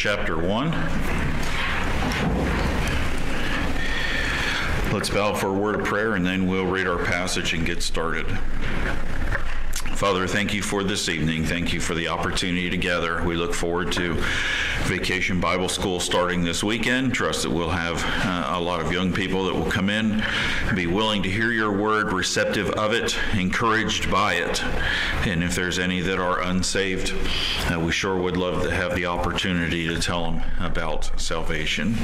chapter 1. Let's bow for a word of prayer, and then we'll read our passage and get started. Father, thank you for this evening. Thank you for the opportunity to gather. We look forward to Vacation Bible School starting this weekend. Trust that we'll have a lot of young people that will come in, be willing to hear your word, receptive of it, encouraged by it. And if there's any that are unsaved, we sure would love to have the opportunity to tell them about salvation.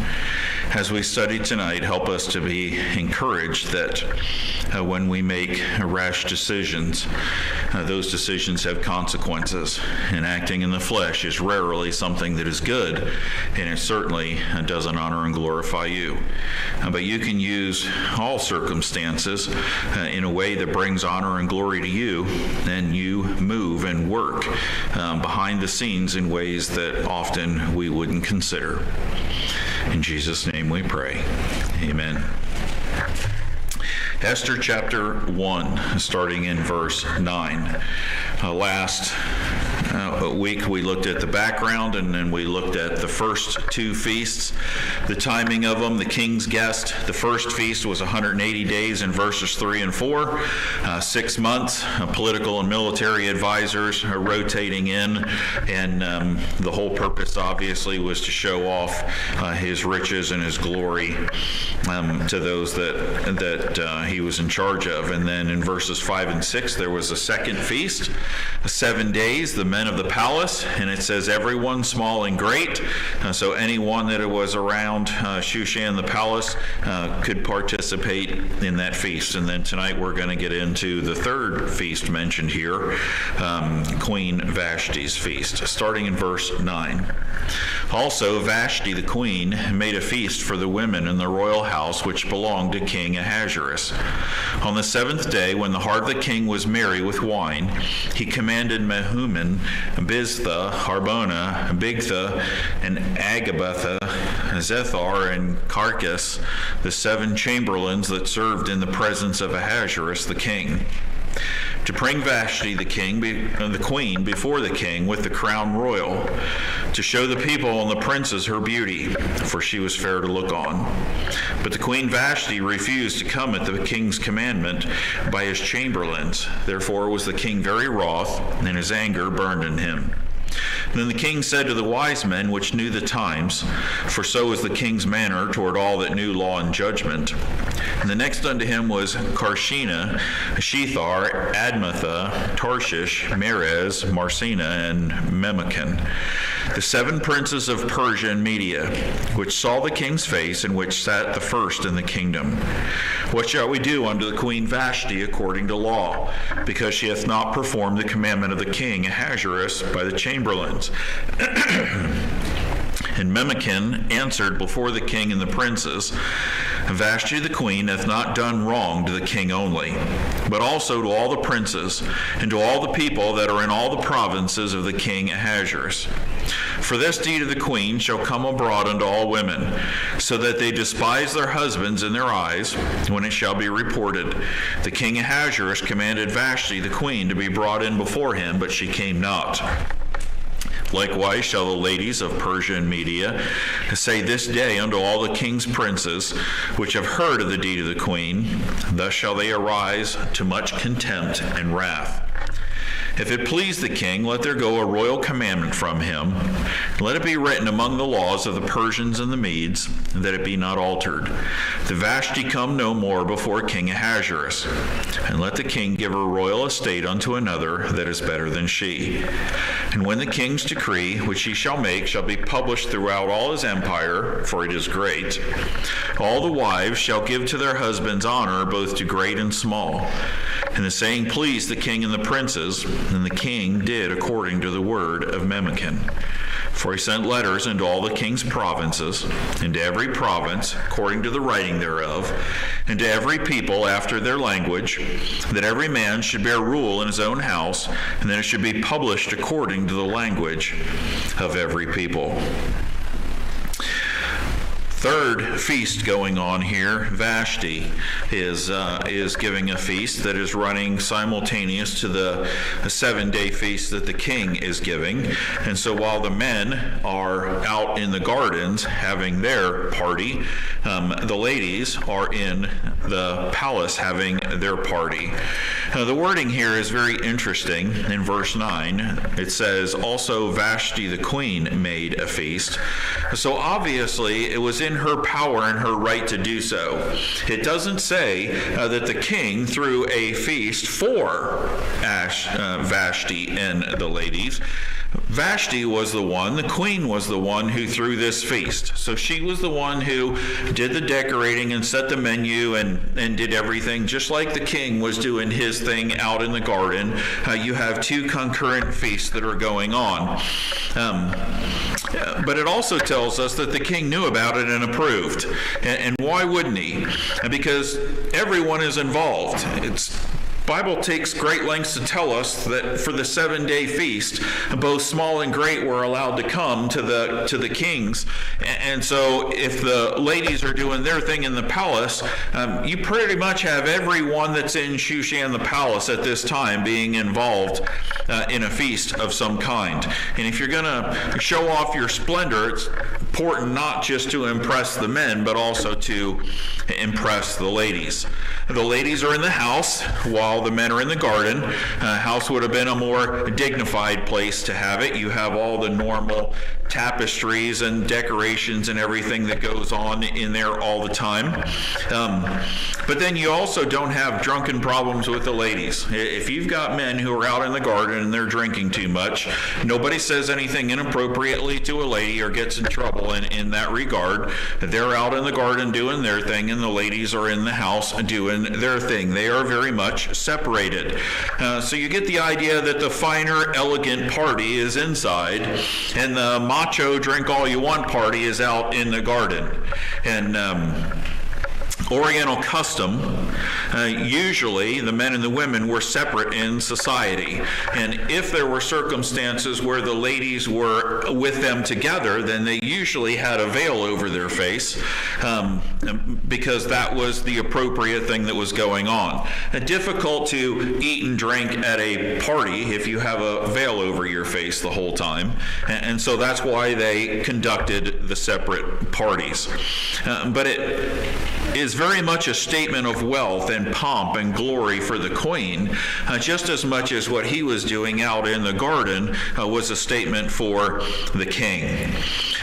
As we study tonight, help us to be encouraged that when we make rash decisions, those decisions have consequences, and acting in the flesh is rarely something that is good, and it certainly doesn't honor and glorify you. But you can use all circumstances in a way that brings honor and glory to you, and you move and work behind the scenes in ways that often we wouldn't consider. In Jesus' name we pray. Amen. Esther chapter 1, starting in verse 9. Last week we looked at the background, and then we looked at the first two feasts, the timing of them, the king's guest. The first feast was 180 days in verses 3 and 4, 6 months, political and military advisors rotating in, and the whole purpose obviously was to show off his riches and his glory to those that he was in charge of. And then in verses 5 and 6 there was a second feast, 7 days, the men of the palace, and it says everyone, small and great. So anyone that was around Shushan the palace could participate in that feast. And then tonight we're going to get into the third feast mentioned here, Queen Vashti's feast, starting in verse 9. Also Vashti the queen made a feast for the women in the royal house which belonged to King Ahasuerus. On the 7th day, when the heart of the king was merry with wine, he commanded Mehuman, Biztha, Harbona, Bigtha, and Agabetha, Zethar, and Carcas, the 7 chamberlains that served in the presence of Ahasuerus the king, to bring Vashti the queen before the king with the crown royal, to show the people and the princes her beauty, for she was fair to look on. But the queen Vashti refused to come at the king's commandment by his chamberlains. Therefore was the king very wroth, and his anger burned in him. Then the king said to the wise men which knew the times, for so was the king's manner toward all that knew law and judgment. And the next unto him was Karshena, Shethar, Admatha, Tarshish, Merez, Marsena, and Memucan, the 7 princes of Persia and Media, which saw the king's face, and which sat the first in the kingdom. What shall we do unto the queen Vashti according to law, because she hath not performed the commandment of the king Ahasuerus by the chamberlains? And Memucan answered before the king and the princes, Vashti the queen hath not done wrong to the king only, but also to all the princes, and to all the people that are in all the provinces of the king Ahasuerus. For this deed of the queen shall come abroad unto all women, so that they despise their husbands in their eyes, when it shall be reported, the king Ahasuerus commanded Vashti the queen to be brought in before him, but she came not. Likewise shall the ladies of Persia and Media say this day unto all the king's princes, which have heard of the deed of the queen, thus shall they arise to much contempt and wrath. If it please the king, let there go a royal commandment from him. Let it be written among the laws of the Persians and the Medes, that it be not altered. The Vashti come no more before King Ahasuerus. And let the king give her royal estate unto another that is better than she. And when the king's decree, which he shall make, shall be published throughout all his empire, for it is great, all the wives shall give to their husbands honor, both to great and small. And the saying pleased the king and the princes, and the king did according to the word of Memucan. For he sent letters into all the king's provinces, and to every province according to the writing thereof, and to every people after their language, that every man should bear rule in his own house, and that it should be published according to the language of every people. Third feast going on here, Vashti is giving a feast that is running simultaneous to the 7-day feast that the king is giving. And so while the men are out in the gardens having their party, the ladies are in the palace having their party. The wording here is very interesting. In verse 9, it says, also Vashti the queen made a feast. So obviously it was in her power and her right to do so. It doesn't say that the king threw a feast for Vashti and the ladies. Vashti was the one, the queen was the one who threw this feast. So she was the one who did the decorating and set the menu and did everything, just like the king was doing his thing out in the garden. You have two concurrent feasts that are going on. But it also tells us that the king knew about it and approved. And why wouldn't he? Because everyone is involved. Bible takes great lengths to tell us that for the 7-day feast, both small and great were allowed to come to the kings. And so if the ladies are doing their thing in the palace, you pretty much have everyone that's in Shushan the palace at this time being involved in a feast of some kind. And if you're going to show off your splendor, it's important not just to impress the men, but also to impress the ladies. The ladies are in the house while the men are in the garden. House would have been a more dignified place to have it. You have all the normal tapestries and decorations and everything that goes on in there all the time. But then you also don't have drunken problems with the ladies. If you've got men who are out in the garden and they're drinking too much, nobody says anything inappropriately to a lady or gets in trouble in that regard. They're out in the garden doing their thing, and the ladies are in the house doing their thing. They are very much separated. So you get the idea that the finer, elegant party is inside, and the macho drink all you want party is out in the garden. And Oriental custom, usually the men and the women were separate in society. And if there were circumstances where the ladies were with them together, then they usually had a veil over their face because that was the appropriate thing that was going on. Difficult to eat and drink at a party if you have a veil over your face the whole time. And so that's why they conducted the separate parties. But it is very much a statement of wealth and pomp and glory for the queen, just as much as what he was doing out in the garden was a statement for the king.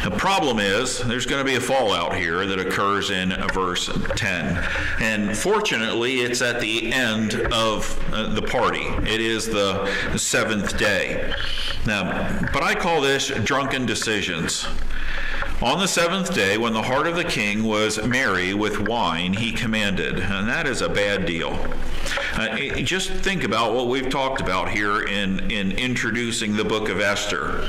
The problem is there's going to be a fallout here that occurs in verse 10. And fortunately, it's at the end of the party. It is the 7th day. Now, but I call this drunken decisions. On the 7th day, when the heart of the king was merry with wine, he commanded. And that is a bad deal. Just think about what we've talked about here in introducing the book of Esther.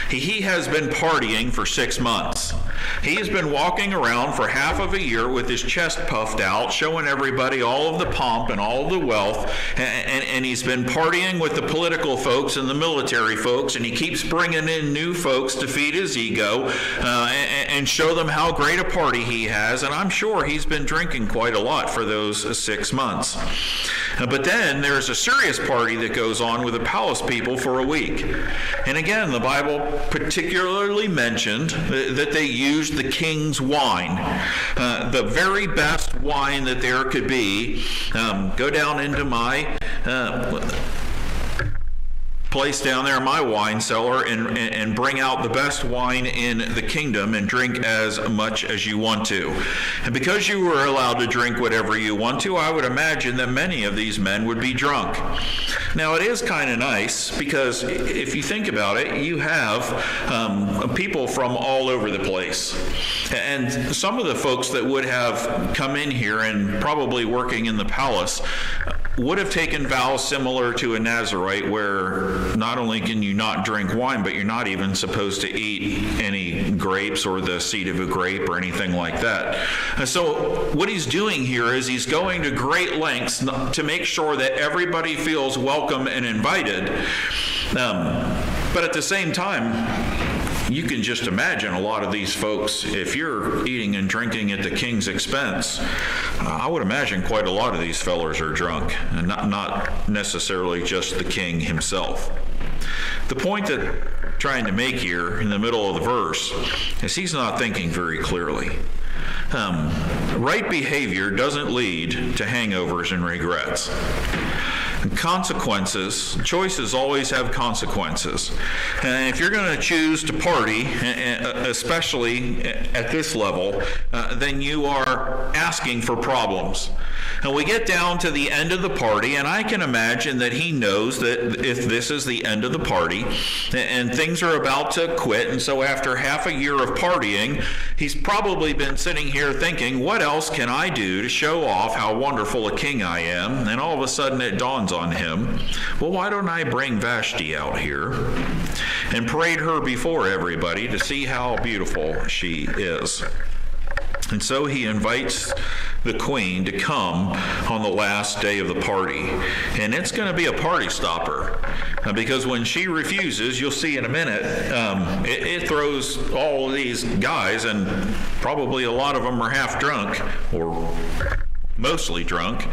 He has been partying for 6 months. He has been walking around for half of a year with his chest puffed out, showing everybody all of the pomp and all of the wealth, and he's been partying with the political folks and the military folks, and he keeps bringing in new folks to feed his ego and show them how great a party he has, and I'm sure he's been drinking quite a lot for those 6 months. But then there's a serious party that goes on with the palace people for a week. And again, the Bible particularly mentioned that they used the king's wine, the very best wine that there could be. Go down into my place down there in my wine cellar and bring out the best wine in the kingdom and drink as much as you want to. And because you were allowed to drink whatever you want to, I would imagine that many of these men would be drunk. Now, it is kind of nice because if you think about it, you have people from all over the place. And some of the folks that would have come in here and probably working in the palace would have taken vows similar to a Nazirite, where not only can you not drink wine, but you're not even supposed to eat any grapes or the seed of a grape or anything like that. So what he's doing here is he's going to great lengths to make sure that everybody feels welcome and invited. But at the same time, you can just imagine a lot of these folks, if you're eating and drinking at the king's expense, I would imagine quite a lot of these fellers are drunk, and not necessarily just the king himself. The point that I'm trying to make here in the middle of the verse is he's not thinking very clearly. Right behavior doesn't lead to hangovers and regrets. Consequences, choices always have consequences. And if you're going to choose to party, especially at this level, then you are asking for problems. And we get down to the end of the party, and I can imagine that he knows that if this is the end of the party and things are about to quit, and so after half a year of partying, he's probably been sitting here thinking, what else can I do to show off how wonderful a king I am? And all of a sudden it dawns on him, well, why don't I bring Vashti out here and parade her before everybody to see how beautiful she is? And so he invites the queen to come on the last day of the party. And it's going to be a party stopper, because when she refuses, you'll see in a minute, it throws all of these guys, and probably a lot of them are half drunk, or mostly drunk,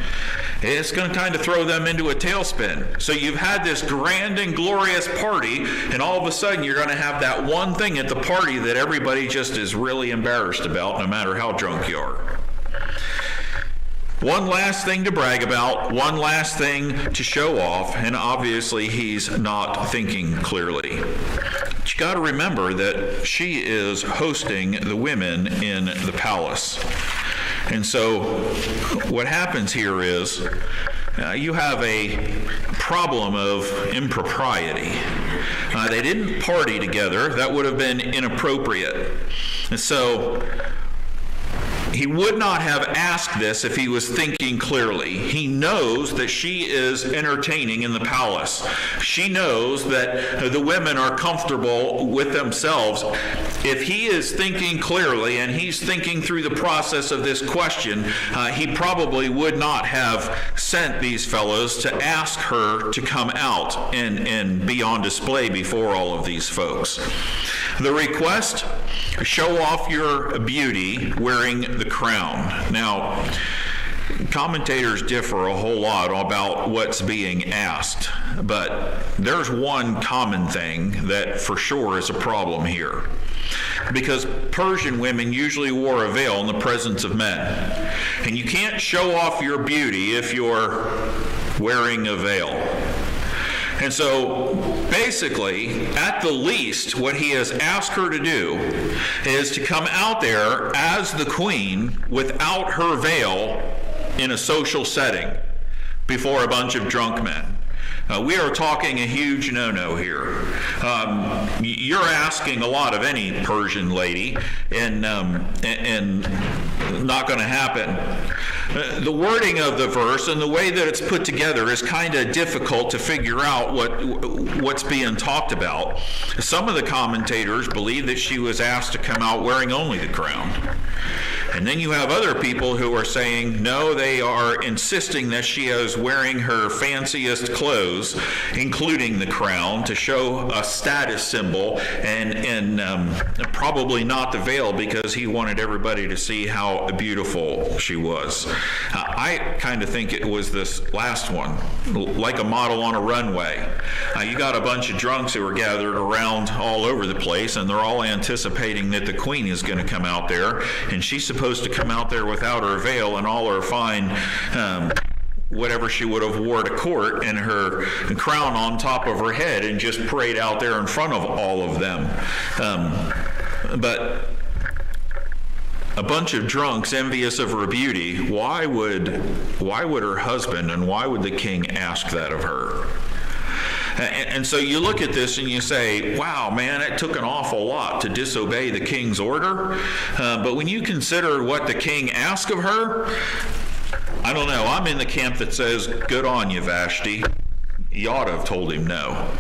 it's going to kind of throw them into a tailspin. So you've had this grand and glorious party, and all of a sudden you're going to have that one thing at the party that everybody just is really embarrassed about, no matter how drunk you are. One last thing to brag about, one last thing to show off, and obviously he's not thinking clearly. But you got to remember that she is hosting the women in the palace. And so what happens here is you have a problem of impropriety. They didn't party together. That would have been inappropriate. And so he would not have asked this if he was thinking clearly. He knows that she is entertaining in the palace. She knows that the women are comfortable with themselves. If he is thinking clearly and he's thinking through the process of this question, he probably would not have sent these fellows to ask her to come out and be on display before all of these folks. The request, show off your beauty wearing the crown. Now, commentators differ a whole lot about what's being asked, but there's one common thing that for sure is a problem here. Because Persian women usually wore a veil in the presence of men. And you can't show off your beauty if you're wearing a veil. And so basically, at the least, what he has asked her to do is to come out there as the queen without her veil in a social setting before a bunch of drunk men. We are talking a huge no-no here. You're asking a lot of any Persian lady, and not going to happen. The wording of the verse and the way that it's put together is kind of difficult to figure out what's being talked about. Some of the commentators believe that she was asked to come out wearing only the crown. And then you have other people who are saying, no, they are insisting that she is wearing her fanciest clothes, including the crown, to show a status symbol, and probably not the veil, because he wanted everybody to see how beautiful she was. I kind of think it was this last one, like a model on a runway. You got a bunch of drunks who are gathered around all over the place, and they're all anticipating that the queen is going to come out there, and she's supposed to come out there without her veil and all her fine whatever she would have wore to court and her crown on top of her head, and just parade out there in front of all of them. But a bunch of drunks envious of her beauty, why would her husband and why would the king ask that of her? And so you look at this and you say, wow, man, it took an awful lot to disobey the king's order. But when you consider what the king asked of her, I don't know. I'm in the camp that says, good on you, Vashti. You ought to have told him no.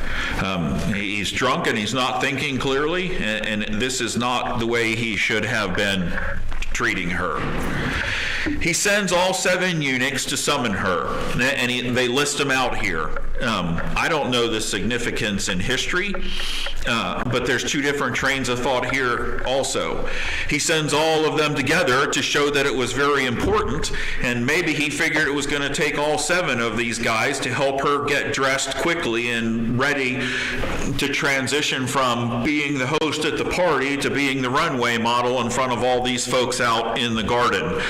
He's drunk and he's not thinking clearly, and this is not the way he should have been treating her. He sends all 7 eunuchs to summon her, and they list them out here. I don't know the significance in history, but there's two different trains of thought here also. He sends all of them together to show that it was very important, and maybe he figured it was going to take all 7 of these guys to help her get dressed quickly and ready to transition from being the host at the party to being the runway model in front of all these folks out in the garden.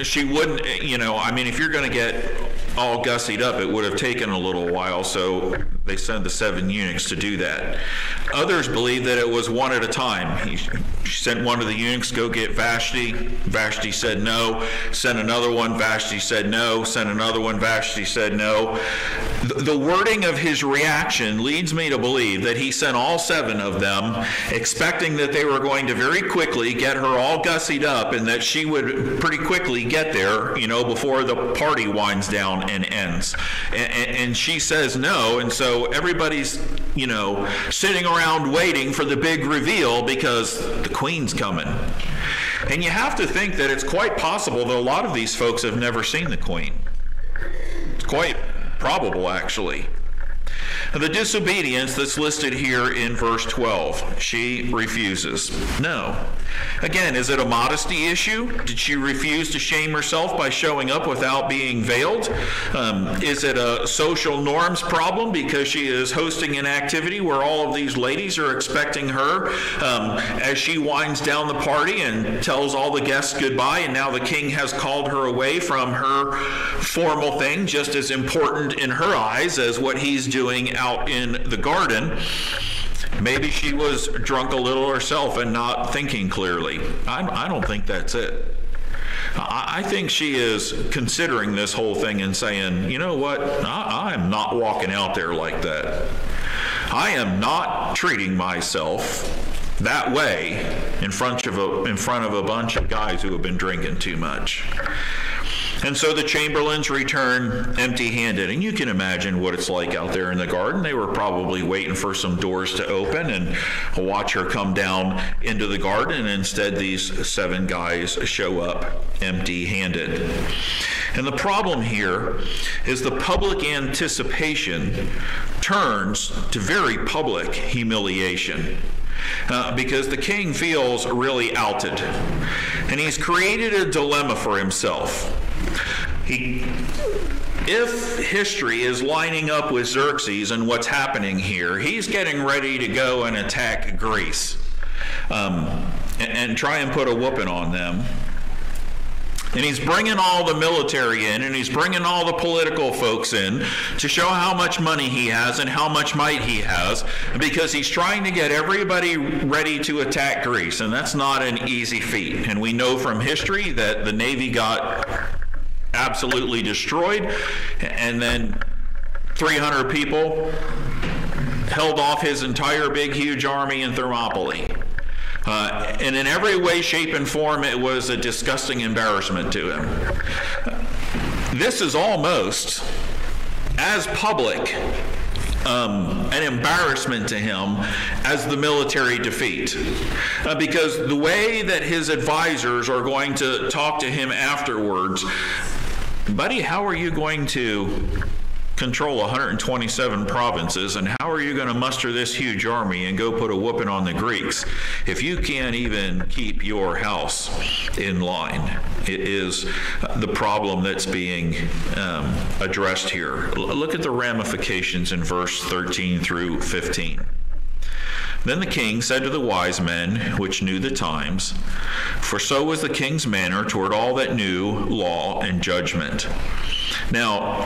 She wouldn't, if you're going to get all gussied up, it would have taken a little while, so they sent the 7 eunuchs to do that. Others believe that it was one at a time. He sent one of the eunuchs, go get Vashti. Vashti said no. Sent another one. Vashti said no. Sent another one. Vashti said no. The wording of his reaction leads me to believe that he sent all 7 of them, expecting that they were going to very quickly get her all gussied up and that she would pretty quickly get there, before the party winds down and ends. And she says no, and so everybody's, sitting around waiting for the big reveal because the queen's coming. And you have to think that it's quite possible that a lot of these folks have never seen the queen. It's quite probable, actually. The disobedience that's listed here in verse 12, she refuses. No. Again, is it a modesty issue? Did she refuse to shame herself by showing up without being veiled? Is it a social norms problem because she is hosting an activity where all of these ladies are expecting her as she winds down the party and tells all the guests goodbye, and now the king has called her away from her formal thing, just as important in her eyes as what he's doing out in the garden? Maybe she was drunk a little herself and not thinking clearly. I don't think that's it. I think she is considering this whole thing and saying, you know what, I'm not walking out there like that. I am not treating myself that way in front of a bunch of guys who have been drinking too much. And so the chamberlains return empty-handed. And you can imagine what it's like out there in the garden. They were probably waiting for some doors to open and watch her come down into the garden. And instead, these 7 guys show up empty-handed. And the problem here is the public anticipation turns to very public humiliation. Because the king feels really outed. And he's created a dilemma for himself. If history is lining up with Xerxes and what's happening here, he's getting ready to go and attack Greece and try and put a whooping on them. And he's bringing all the military in, and he's bringing all the political folks in to show how much money he has and how much might he has, because he's trying to get everybody ready to attack Greece, and that's not an easy feat. And we know from history that the Navy got absolutely destroyed, and then 300 people held off his entire big, huge army in Thermopylae. And in every way, shape, and form, it was a disgusting embarrassment to him. This is almost as public an embarrassment to him as the military defeat. Because the way that his advisors are going to talk to him afterwards, buddy, how are you going to control 127 provinces, and how are you going to muster this huge army and go put a whooping on the Greeks if you can't even keep your house in line? It is the problem that's being addressed here. Look at the ramifications in verse 13 through 15. Then the king said to the wise men, which knew the times, for so was the king's manner toward all that knew law and judgment. Now,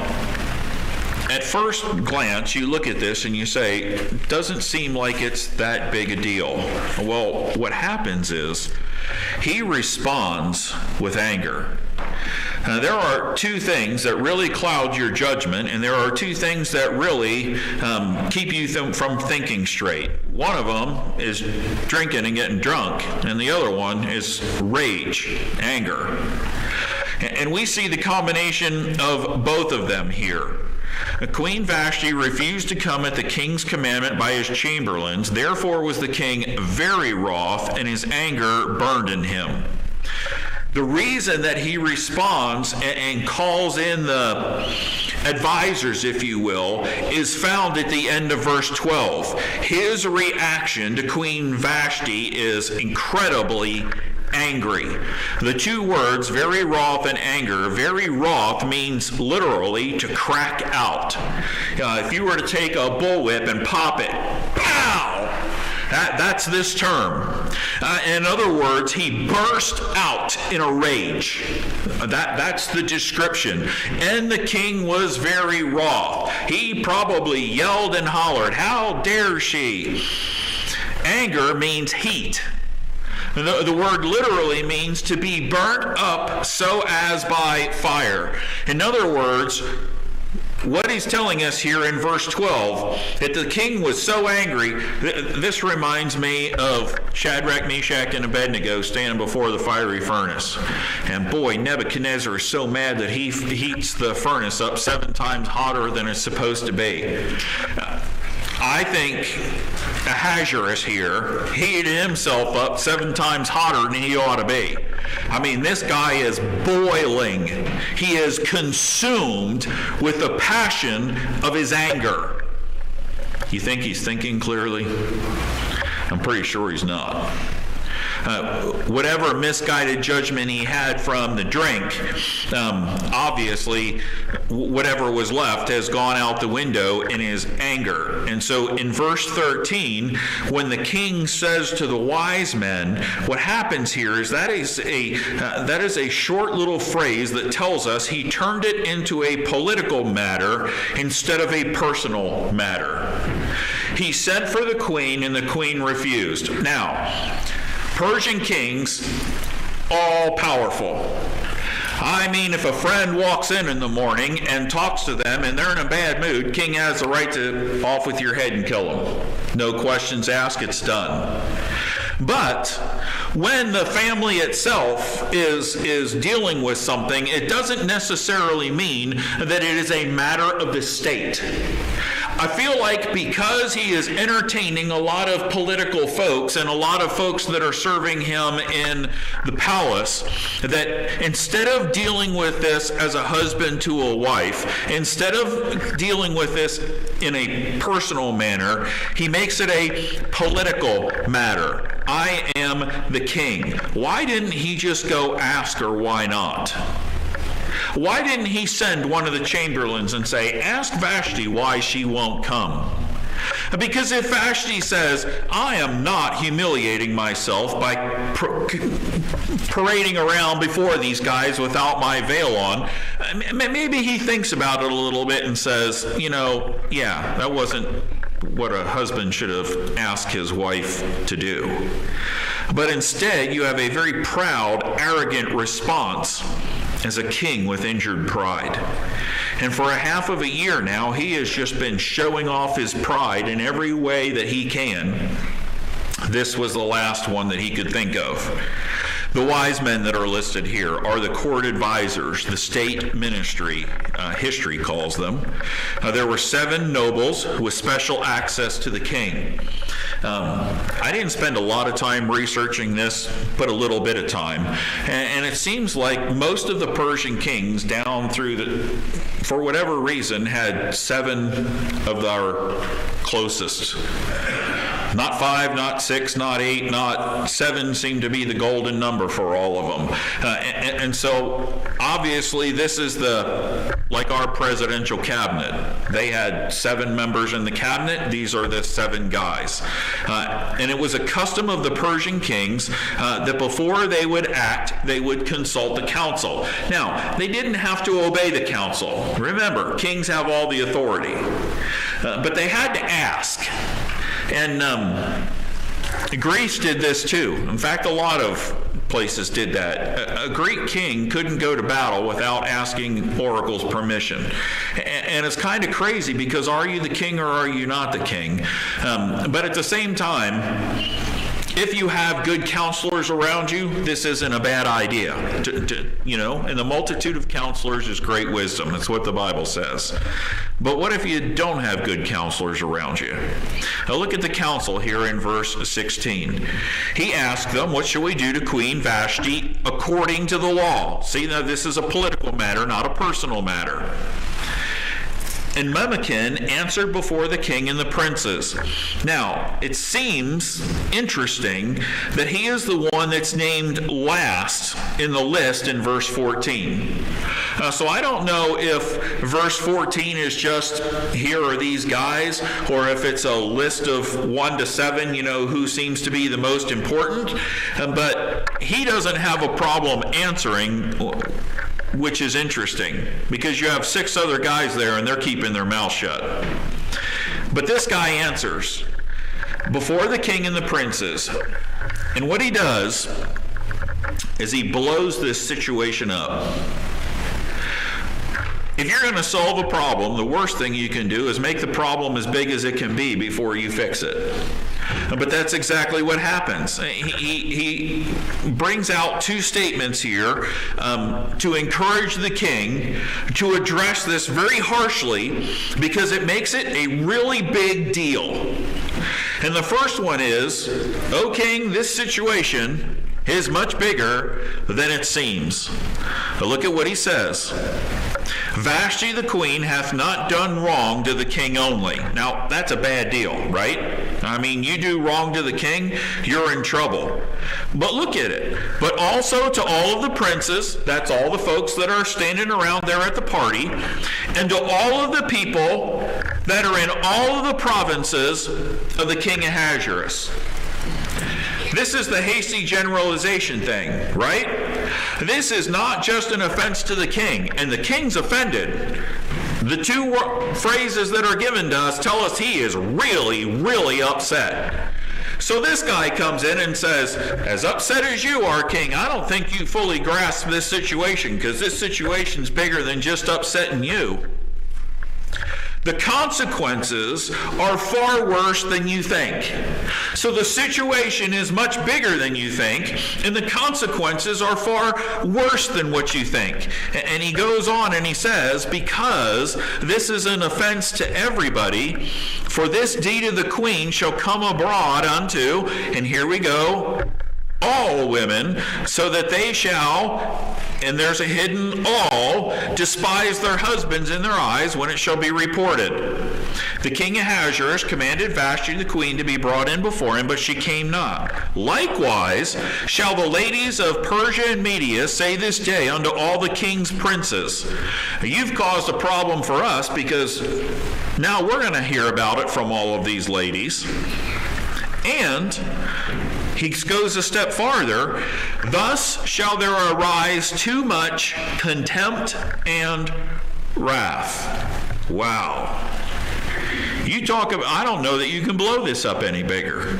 at first glance, you look at this and you say, doesn't seem like it's that big a deal. Well, what happens is he responds with anger. There are 2 things that really cloud your judgment, and there are 2 things that really keep you from thinking straight. One of them is drinking and getting drunk, and the other one is rage, anger. And we see the combination of both of them here. Queen Vashti refused to come at the king's commandment by his chamberlains. Therefore was the king very wroth, and his anger burned in him. The reason that he responds and calls in the advisors, if you will, is found at the end of verse 12. His reaction to Queen Vashti is incredibly angry. The two words, very wroth and anger, very wroth means literally to crack out. If you were to take a bullwhip and pop it, pow! That's this term. In other words, he burst out in a rage. That's the description. And the king was very wroth. He probably yelled and hollered, "How dare she?" Anger means heat. The word literally means to be burnt up so as by fire. In other words, what he's telling us here in verse 12, that the king was so angry, this reminds me of Shadrach, Meshach, and Abednego standing before the fiery furnace. And boy, Nebuchadnezzar is so mad that he heats the furnace up 7 times hotter than it's supposed to be. I think Ahasuerus here heated himself up 7 times hotter than he ought to be. I mean, this guy is boiling. He is consumed with the passion of his anger. You think he's thinking clearly? I'm pretty sure he's not. Whatever misguided judgment he had from the drink, obviously whatever was left has gone out the window in his anger. And so in verse 13, when the king says to the wise men, what happens here is that is a short little phrase that tells us he turned it into a political matter instead of a personal matter. He sent for the queen, and the queen refused. Now, Persian kings, all powerful. I mean, if a friend walks in the morning and talks to them and they're in a bad mood, king has the right to off with your head and kill them. No questions asked, it's done. But when the family itself is dealing with something, it doesn't necessarily mean that it is a matter of the state. I feel like because he is entertaining a lot of political folks and a lot of folks that are serving him in the palace, that instead of dealing with this as a husband to a wife, instead of dealing with this in a personal manner, he makes it a political matter. I am the king. Why didn't he just go ask her why not? Why didn't he send one of the chamberlains and say, ask Vashti why she won't come? Because if Vashti says, I am not humiliating myself by parading around before these guys without my veil on, maybe he thinks about it a little bit and says, yeah, that wasn't what a husband should have asked his wife to do. But instead, you have a very proud, arrogant response as a king with injured pride. And for a half of a year now, he has just been showing off his pride in every way that he can. This was the last one that he could think of. The wise men that are listed here are the court advisors, the state ministry, history calls them. There were 7 nobles with special access to the king. I didn't spend a lot of time researching this, but a little bit of time. And it seems like most of the Persian kings down through for whatever reason, had 7 of our closest. Not 5, not 6, not 8, not 7 seem to be the golden number for all of them. And so obviously this is like our presidential cabinet. They had 7 members in the cabinet. These are the 7 guys. And it was a custom of the Persian kings that before they would act, they would consult the council. Now, they didn't have to obey the council. Remember, kings have all the authority. But they had to ask. And Greece did this too. In fact, a lot of places did that. A Greek king couldn't go to battle without asking oracle's permission. And it's kind of crazy because are you the king or are you not the king? But at the same time, if you have good counselors around you, this isn't a bad idea. In the multitude of counselors is great wisdom. That's what the Bible says. But what if you don't have good counselors around you? Now look at the counsel here in verse 16. He asked them, what shall we do to Queen Vashti according to the law? See, now this is a political matter, not a personal matter. And Memucan answered before the king and the princes. Now, it seems interesting that he is the one that's named last in the list in verse 14. So I don't know if verse 14 is just, here are these guys, or if it's a list of 1 to 7, who seems to be the most important. But he doesn't have a problem answering, which is interesting, because you have 6 other guys there and they're keeping their mouth shut. But this guy answers before the king and the princes. And what he does is he blows this situation up. If you're going to solve a problem, the worst thing you can do is make the problem as big as it can be before you fix it. But that's exactly what happens. He brings out 2 statements here to encourage the king to address this very harshly, because it makes it a really big deal. And the first one is, "O king, this situation is much bigger than it seems." Now look at what he says. "Vashti the queen hath not done wrong to the king only." Now, that's a bad deal, right? I mean, you do wrong to the king, you're in trouble. But look at it. "But also to all of the princes," that's all the folks that are standing around there at the party, "and to all of the people that are in all of the provinces of the king Ahasuerus." This is the hasty generalization thing, right? This is not just an offense to the king, and the king's offended. The 2 phrases that are given to us tell us he is really, really upset. So this guy comes in and says, "As upset as you are, king, I don't think you fully grasp this situation, because this situation's bigger than just upsetting you. The consequences are far worse than you think. So the situation is much bigger than you think, and the consequences are far worse than what you think." And he goes on and he says, "Because this is an offense to everybody, for this deed of the queen shall come abroad unto," and here we go, "all women, so that they shall," and there's a hidden all, "despise their husbands in their eyes when it shall be reported. The king Ahasuerus commanded Vashti the queen to be brought in before him, but she came not. Likewise shall the ladies of Persia and Media say this day unto all the king's princes." You've caused a problem for us, because now we're going to hear about it from all of these ladies. And he goes a step farther. "Thus shall there arise too much contempt and wrath." Wow. You talk about, I don't know that you can blow this up any bigger.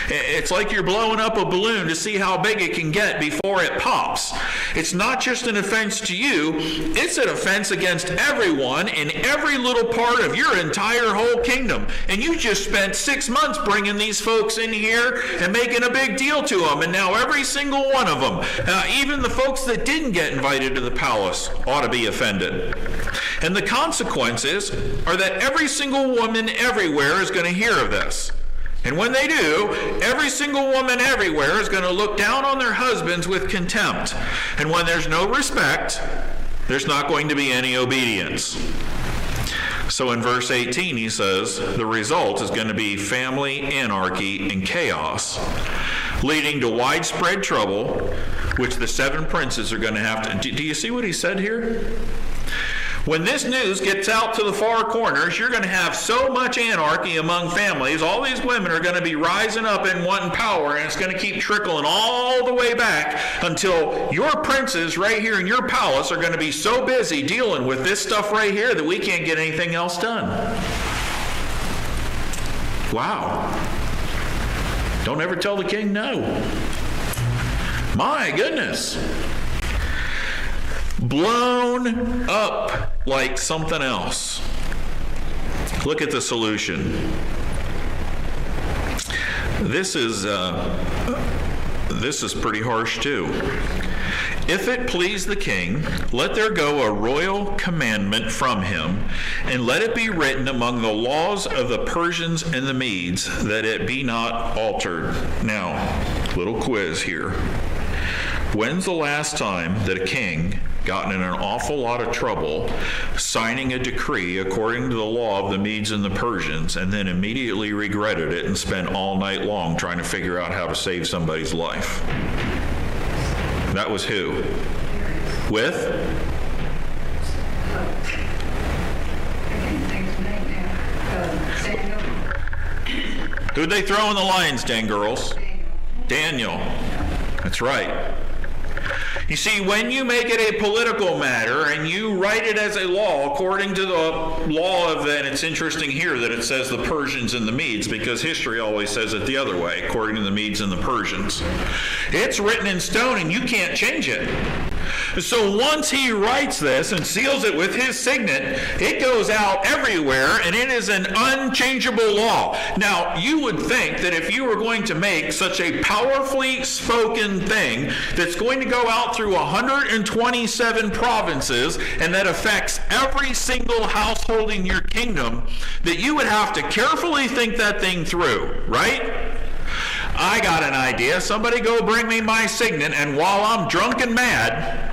It's like you're blowing up a balloon to see how big it can get before it pops. It's not just an offense to you, it's an offense against everyone in every little part of your entire whole kingdom. And you just spent 6 months bringing these folks in here and making a big deal to them. And now every single one of them, even the folks that didn't get invited to the palace, ought to be offended. And the consequences are that every single woman everywhere is going to hear of this. And when they do, every single woman everywhere is going to look down on their husbands with contempt. And when there's no respect, there's not going to be any obedience. So in verse 18 he says, the result is going to be family, anarchy, and chaos, leading to widespread trouble, which the 7 princes are going to have to... Do you see what he said here? When this news gets out to the far corners, you're going to have so much anarchy among families. All these women are going to be rising up and wanting power, and it's going to keep trickling all the way back until your princes right here in your palace are going to be so busy dealing with this stuff right here that we can't get anything else done. Wow. Don't ever tell the king no. My goodness. Blown up like something else. Look at the solution. This is pretty harsh too. If it please the king, let there go a royal commandment from him, and let it be written among the laws of the Persians and the Medes, that it be not altered. Now, little quiz here. When's the last time that a king gotten in an awful lot of trouble signing a decree according to the law of the Medes and the Persians, and then immediately regretted it and spent all night long trying to figure out how to save somebody's life? That was who? With? Who'd they throw in the lion's den, girls? Daniel. That's right. You see, when you make it a political matter and you write it as a law according to the law of, and it's interesting here that it says the Persians and the Medes, because history always says it the other way, according to the Medes and the Persians. It's written in stone and you can't change it. So once he writes this and seals it with his signet, it goes out everywhere, and it is an unchangeable law. Now, you would think that if you were going to make such a powerfully spoken thing that's going to go out through 127 provinces and that affects every single household in your kingdom, that you would have to carefully think that thing through, right? I got an idea. Somebody go bring me my signet, and while I'm drunk and mad,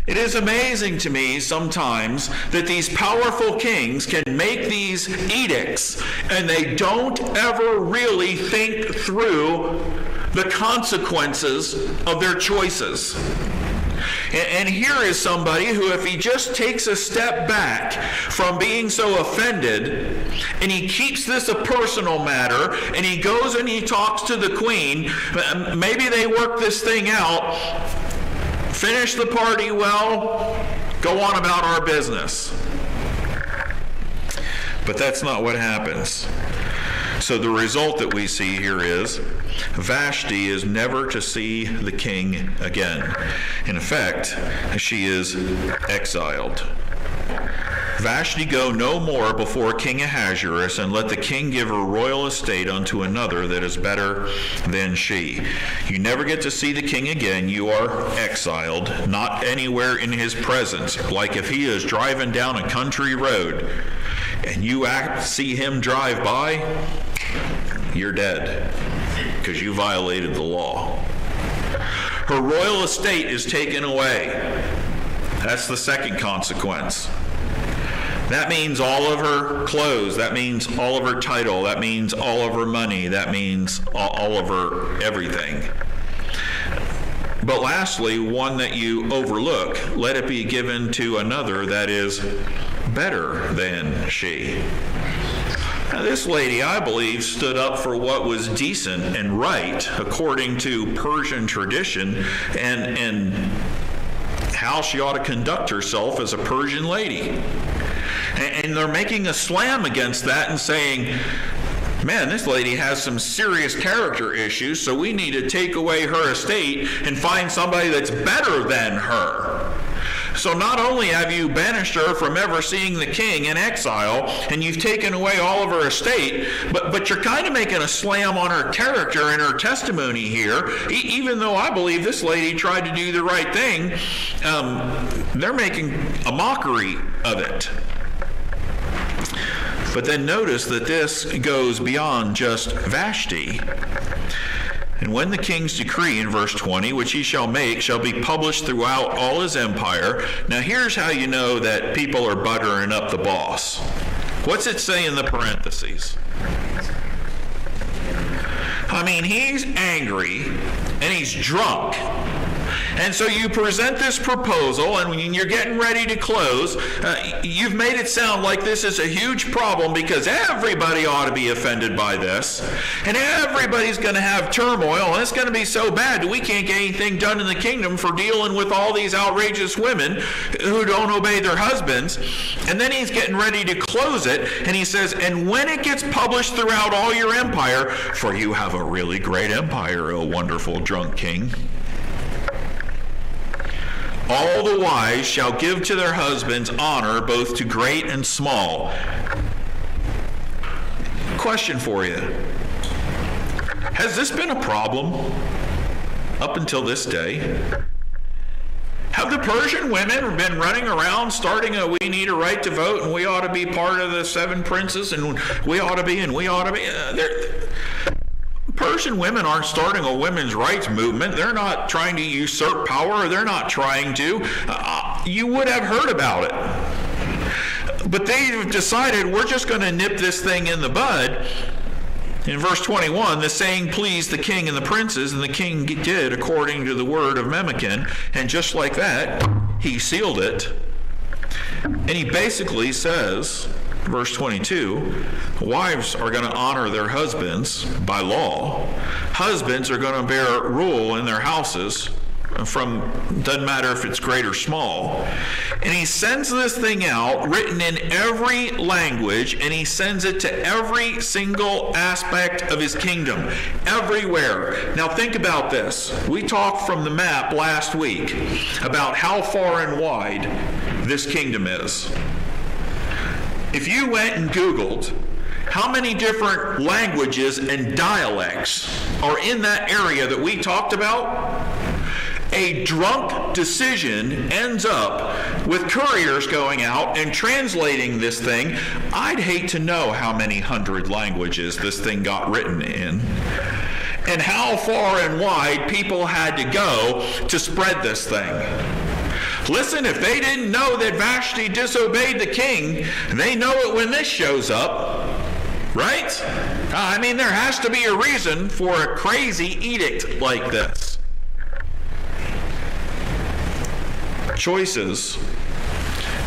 it is amazing to me sometimes that these powerful kings can make these edicts and they don't ever really think through the consequences of their choices. And here is somebody who, if he just takes a step back from being so offended, and he keeps this a personal matter, and he goes and he talks to the queen, maybe they work this thing out, finish the party well, go on about our business. But that's not what happens. So the result that we see here is Vashti is never to see the king again. In effect, she is exiled. Vashti go no more before King Ahasuerus, and let the king give her royal estate unto another that is better than she. You never get to see the king again. You are exiled, not anywhere in his presence. Like if he is driving down a country road and you see him drive by, you're dead because you violated the law. Her royal estate is taken away. That's the second consequence. That means all of her clothes. That means all of her title. That means all of her money. That means all of her everything. But lastly, one that you overlook, let it be given to another that is better than she. Now, this lady, I believe, stood up for what was decent and right according to Persian tradition and how she ought to conduct herself as a Persian lady. And they're making a slam against that and saying, man, this lady has some serious character issues, so we need to take away her estate and find somebody that's better than her. So not only have you banished her from ever seeing the king in exile, and you've taken away all of her estate, but you're kind of making a slam on her character and her testimony here. Even though I believe this lady tried to do the right thing, they're making a mockery of it. But then notice that this goes beyond just Vashti. And when the king's decree in verse 20, which he shall make, shall be published throughout all his empire. Now here's how you know that people are buttering up the boss. What's it say in the parentheses? I mean, he's angry and he's drunk. And so you present this proposal, and when you're getting ready to close, you've made it sound like this is a huge problem because everybody ought to be offended by this, and everybody's going to have turmoil, and it's going to be so bad that we can't get anything done in the kingdom for dealing with all these outrageous women who don't obey their husbands. And then he's getting ready to close it, and he says, and when it gets published throughout all your empire, for you have a really great empire, O wonderful drunk king, all the wives shall give to their husbands honor, both to great and small. Question for you. Has this been a problem up until this day? Have the Persian women been running around starting a we need a right to vote and we ought to be part of the seven princes and we ought to be and we ought to be? Persian women aren't starting a women's rights movement. They're not trying to usurp power. They're not trying to. You would have heard about it. But they've decided, we're just going to nip this thing in the bud. In verse 21, the saying pleased the king and the princes, and the king did according to the word of Memucan. And just like that, he sealed it. And he basically says, verse 22, wives are going to honor their husbands by law. Husbands are going to bear rule in their houses. Doesn't matter if it's great or small. And he sends this thing out written in every language, and he sends it to every single aspect of his kingdom, everywhere. Now think about this. We talked from the map last week about how far and wide this kingdom is. If you went and Googled how many different languages and dialects are in that area that we talked about, a drunk decision ends up with couriers going out and translating this thing. I'd hate to know how many hundred languages this thing got written in, and how far and wide people had to go to spread this thing. Listen, if they didn't know that Vashti disobeyed the king, they know it when this shows up, right? I mean, there has to be a reason for a crazy edict like this. Choices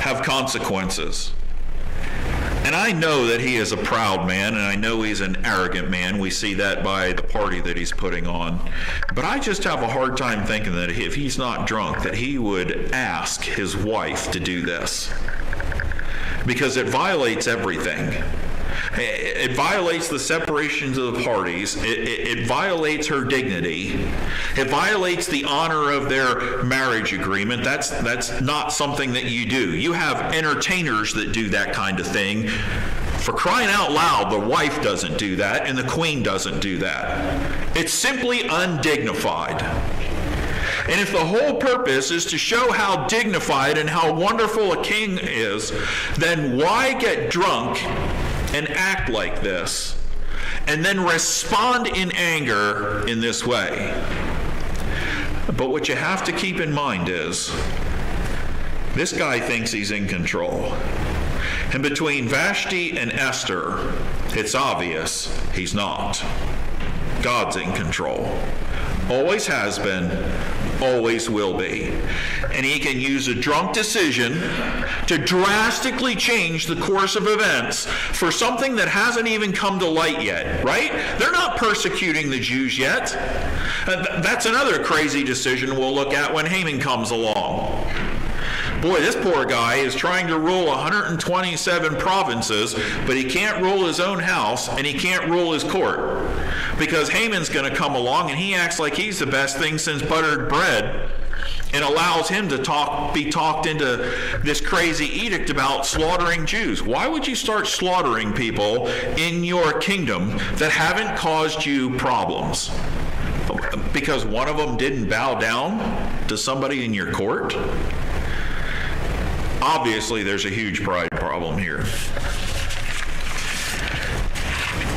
have consequences. And I know that he is a proud man, and I know he's an arrogant man. We see that by the party that he's putting on. But I just have a hard time thinking that if he's not drunk, that he would ask his wife to do this. Because it violates everything. It violates the separations of the parties. It violates her dignity. It violates the honor of their marriage agreement. That's not something that you do. You have entertainers that do that kind of thing. For crying out loud, the wife doesn't do that, and the queen doesn't do that. It's simply undignified. And if the whole purpose is to show how dignified and how wonderful a king is, then why get drunk and act like this, and then respond in anger in this way? But what you have to keep in mind is, this guy thinks he's in control. And between Vashti and Esther, it's obvious he's not. God's in control. Always has been, always will be. And he can use a drunk decision to drastically change the course of events for something that hasn't even come to light yet, right? They're not persecuting the Jews yet. That's another crazy decision we'll look at when Haman comes along. Boy, this poor guy is trying to rule 127 provinces, but he can't rule his own house, and he can't rule his court. Because Haman's going to come along, and he acts like he's the best thing since buttered bread, and allows him to be talked into this crazy edict about slaughtering Jews. Why would you start slaughtering people in your kingdom that haven't caused you problems? Because one of them didn't bow down to somebody in your court? Obviously, there's a huge pride problem here.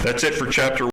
That's it for chapter